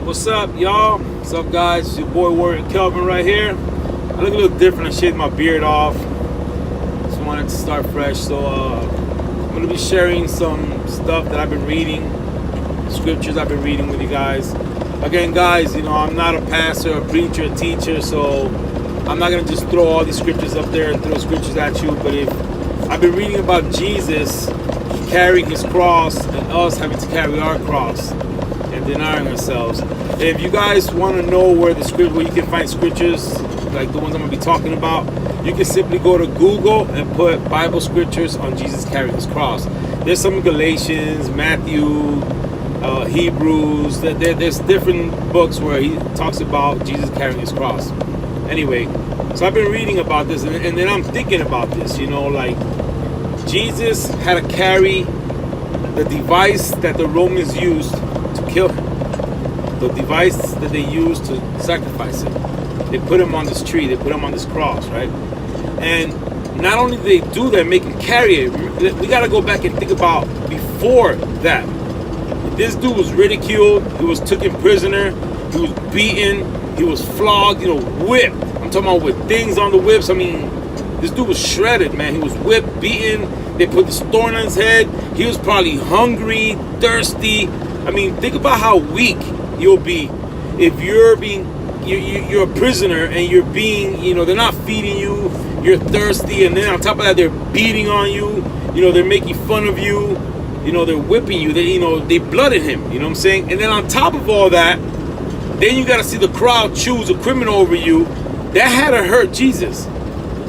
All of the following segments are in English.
What's up, y'all? What's up, guys? It's your boy Warrior Kelvin right here. I look a little different. I shaved my beard off. Just wanted to start fresh. So I'm going to be sharing some stuff that I've been reading, scriptures I've been reading with you guys. Again, guys, I'm not a pastor, a preacher, a teacher, so I'm not going to just throw all these scriptures up there and throw scriptures at you. But if I've been reading about Jesus carrying his cross and us having to carry our cross and denying ourselves. If you guys want to know where you can find scriptures like the ones I'm going to be talking about, you can simply go to Google and put Bible scriptures on Jesus carrying his cross. There's some in Galatians, Matthew, Hebrews. There's different books where he talks about Jesus carrying his cross. Anyway, so I've been reading about this, and then I'm thinking about this. Like Jesus had to carry the device that the Romans used to kill him, the device that they used to sacrifice him. They put him on this tree, they put him on this cross, right? And not only did they do that, make him carry it, we got to go back and think about before that. This dude was ridiculed, he was taken prisoner, he was beaten, he was flogged, whipped. I'm talking about with things on the whips. I mean, this dude was shredded, man. He was whipped, beaten. They put this thorn on his head. He was probably hungry, thirsty. I mean, think about how weak you'll be if you're a prisoner and you're being, they're not feeding you, you're thirsty, and then on top of that, they're beating on you, they're making fun of you, they're whipping you, they blooded him, you know what I'm saying? And then on top of all that, then you got to see the crowd choose a criminal over you. That had to hurt Jesus.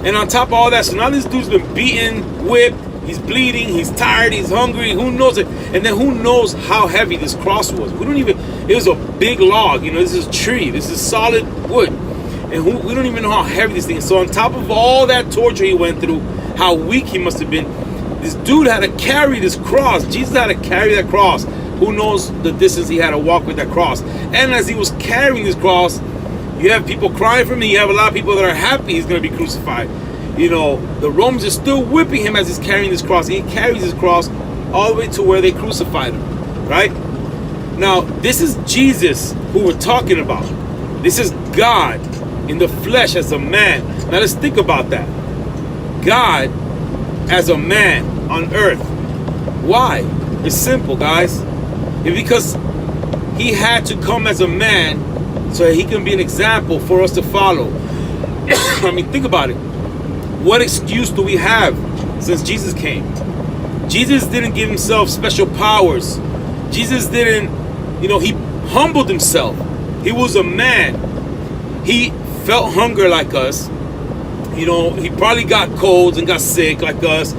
And on top of all that, so now this dude's been beaten, whipped, he's bleeding, he's tired, he's hungry, who knows it? And then who knows how heavy this cross was? It was a big log, this is a tree, this is solid wood. And we don't even know how heavy this thing is. So on top of all that torture he went through, how weak he must have been, this dude had to carry this cross. Jesus had to carry that cross. Who knows the distance he had to walk with that cross. And as he was carrying this cross, you have people crying for him, and you have a lot of people that are happy he's going to be crucified. The Romans are still whipping him as he's carrying this cross. He carries his cross all the way to where they crucified him, right? Now, this is Jesus who we're talking about. This is God in the flesh as a man. Now, let's think about that. God as a man on earth. Why? It's simple, guys. It's because he had to come as a man so that he can be an example for us to follow. I mean, think about it. What excuse do we have since Jesus came? Jesus didn't give himself special powers. Jesus didn't, he humbled himself. He was a man. He felt hunger like us. He probably got colds and got sick like us.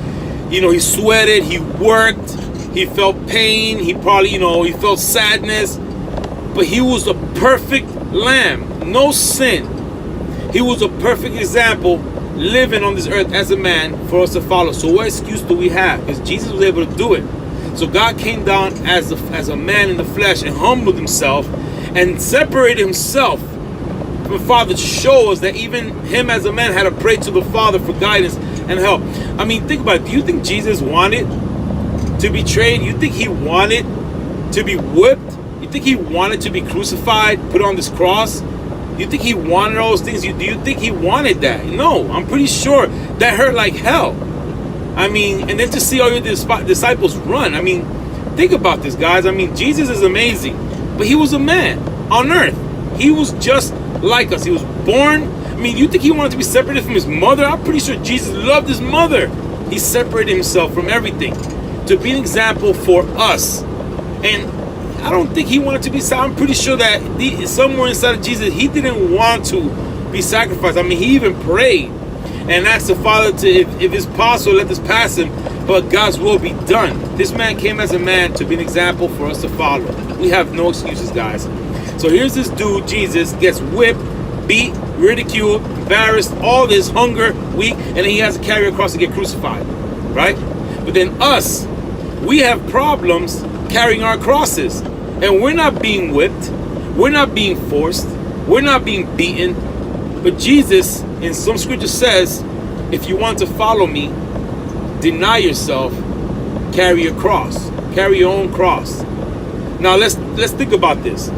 He sweated, he worked, he felt pain, he probably, he felt sadness. But he was a perfect lamb, no sin. He was a perfect example living on this earth as a man for us to follow. So what excuse do we have? Because Jesus was able to do it. So God came down as a man in the flesh and humbled himself and separated himself from the Father to show us that even him as a man had to pray to the Father for guidance and help. I mean, think about it. Do you think Jesus wanted to be betrayed? You think he wanted to be whipped? You think he wanted to be crucified, put on this cross? You think he wanted all those things? Do you think he wanted that? No, I'm pretty sure that hurt like hell. I mean, and then to see all your disciples run. I mean, think about this, guys. I mean, Jesus is amazing, but he was a man on earth. He was just like us. He was born. I mean, you think he wanted to be separated from his mother? I'm pretty sure Jesus loved his mother. He separated himself from everything to be an example for us. And I don't think he wanted to be. I'm pretty sure that somewhere inside of Jesus, he didn't want to be sacrificed. I mean, he even prayed and asked the Father to, if it's possible, let this pass him, but God's will be done. This man came as a man to be an example for us to follow. We have no excuses, guys. So here's this dude, Jesus, gets whipped, beat, ridiculed, embarrassed, all this, hunger, weak, and then he has to carry a cross to get crucified, right? But then us, we have problems carrying our crosses, and we're not being whipped, we're not being forced, we're not being beaten. But Jesus, in some scripture, says, if you want to follow me, deny yourself, carry your cross, carry your own cross. Now let's think about this.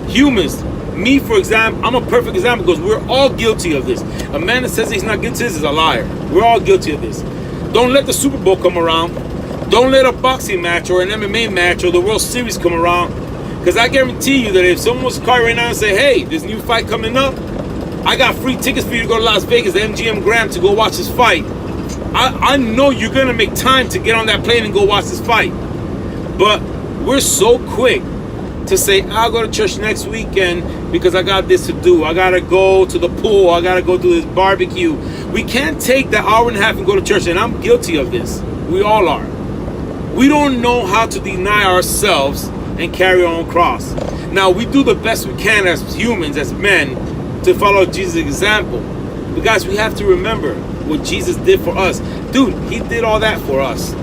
Humans, me for example, I'm a perfect example because we're all guilty of this. A man that says he's not guilty of this is a liar. We're all guilty of this. Don't let the Super Bowl come around. Don't let a boxing match or an MMA match or the World Series come around. Because I guarantee you that if someone was to call right now and say, hey, this new fight coming up, I got free tickets for you to go to Las Vegas, the MGM Grand, to go watch this fight. I know you're going to make time to get on that plane and go watch this fight. But we're so quick to say, I'll go to church next weekend because I got this to do. I got to go to the pool. I got to go to this barbecue. We can't take that hour and a half and go to church. And I'm guilty of this. We all are. We don't know how to deny ourselves and carry our own cross. Now, we do the best we can as humans, as men, to follow Jesus' example. But guys, we have to remember what Jesus did for us. Dude, he did all that for us.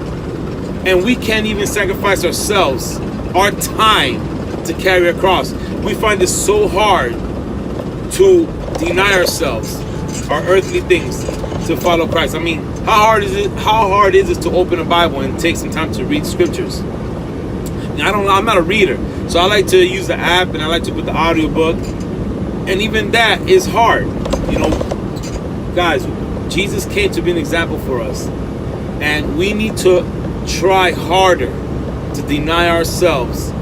And we can't even sacrifice ourselves, our time, to carry a cross. We find it so hard to deny ourselves, our earthly things, to follow Christ. I mean, how hard is it to open a Bible and take some time to read scriptures? I'm not a reader, so I like to use the app and I like to put the audio book, and even that is hard. You know, guys, Jesus came to be an example for us, and we need to try harder to deny ourselves,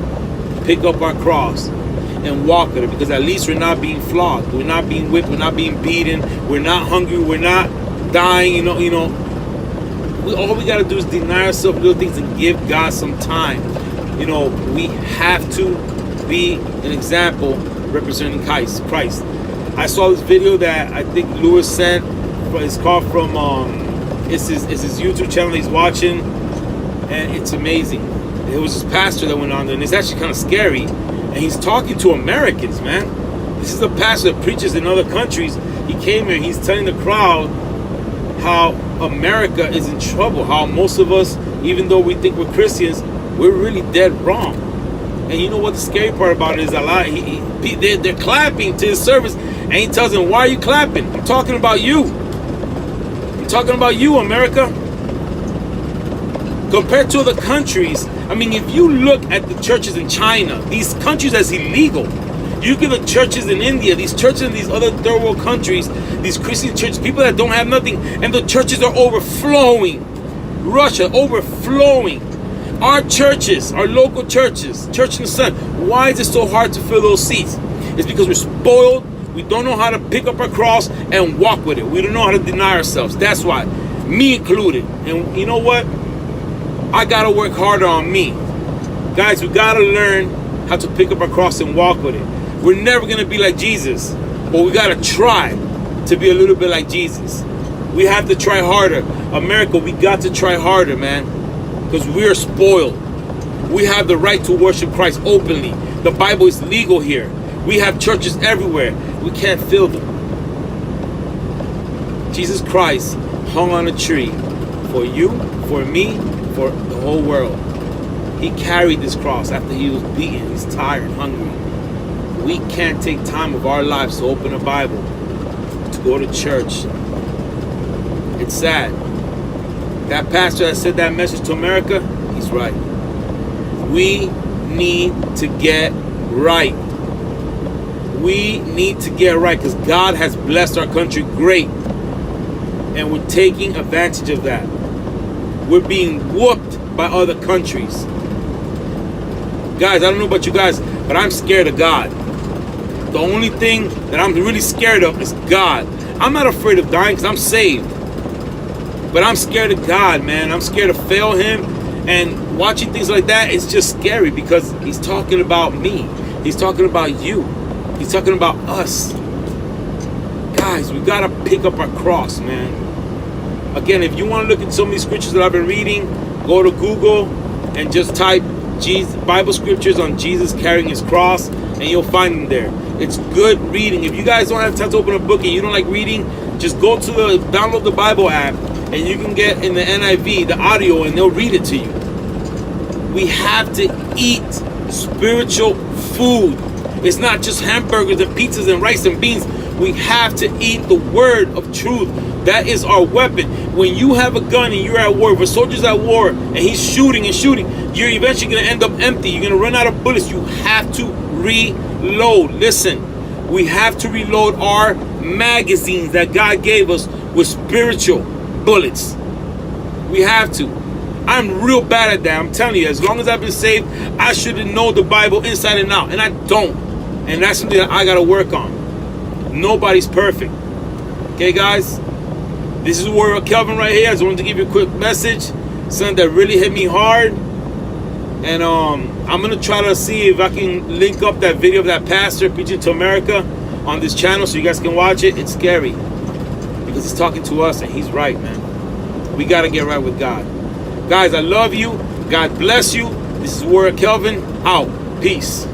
pick up our cross, and walk with it, because at least we're not being flogged, we're not being whipped, we're not being beaten, we're not hungry, we're not dying. All we got to do is deny ourselves little things and give God some time. We have to be an example representing Christ. I saw this video that I think Lewis sent. It's called from it's his YouTube channel he's watching, and it's amazing. It was his pastor that went on there, and it's actually kind of scary. And he's talking to Americans, man. This is a pastor that preaches in other countries. He came here and he's telling the crowd how America is in trouble, how most of us, even though we think we're Christians, we're really dead wrong. And you know what the scary part about it is? They're clapping to his service, and he tells them, why are you clapping? I'm talking about you. I'm talking about you, America. Compared to other countries, I mean, if you look at the churches in China, these countries that's illegal, you get the churches in India, these churches in these other third world countries, these Christian churches, people that don't have nothing, and the churches are overflowing. Russia, overflowing. Our churches, our local churches, Church in the Sun, why is it so hard to fill those seats? It's because we're spoiled. We don't know how to pick up our cross and walk with it. We don't know how to deny ourselves. That's why, me included. And you know what? I gotta work harder on me. Guys, we gotta learn how to pick up our cross and walk with it. We're never gonna be like Jesus, but we gotta try to be a little bit like Jesus. We have to try harder. America, we got to try harder, man, because we are spoiled. We have the right to worship Christ openly. The Bible is legal here. We have churches everywhere. We can't fill them. Jesus Christ hung on a tree for you, for me, for the whole world. He carried this cross after he was beaten. He's tired, hungry. We can't take time of our lives to open a Bible, to go to church. It's sad. That pastor that said that message to America, he's right. We need to get right. We need to get right, because God has blessed our country great, and we're taking advantage of that. We're being whooped by other countries. Guys, I don't know about you guys, but I'm scared of God. The only thing that I'm really scared of is God. I'm not afraid of dying because I'm saved. But I'm scared of God, man. I'm scared to fail him. And watching things like that is just scary, because he's talking about me. He's talking about you. He's talking about us. Guys, we got to pick up our cross, man. Again, if you want to look at some of these scriptures that I've been reading, go to Google and just type Bible scriptures on Jesus carrying his cross, and you'll find them there. It's good reading. If you guys don't have time to open a book and you don't like reading, just download the Bible app, and you can get in the NIV, the audio, and they'll read it to you. We have to eat spiritual food. It's not just hamburgers and pizzas and rice and beans. We have to eat the word of truth. That is our weapon. When you have a gun and you're at war, if a soldier's at war and he's shooting and shooting, you're eventually going to end up empty. You're going to run out of bullets. You have to read reload. Listen, we have to reload our magazines that God gave us with spiritual bullets. We have to. I'm real bad at that. I'm telling you, as long as I've been saved, I should know the Bible inside and out, and I don't. And that's something that I got to work on. Nobody's perfect. Okay, guys? This is Warrior Kelvin right here. I just wanted to give you a quick message. Something that really hit me hard. And I'm going to try to see if I can link up that video of that pastor preaching to America on this channel so you guys can watch it. It's scary because he's talking to us, and he's right, man. We got to get right with God. Guys, I love you. God bless you. This is Warrior Kelvin. Out. Peace.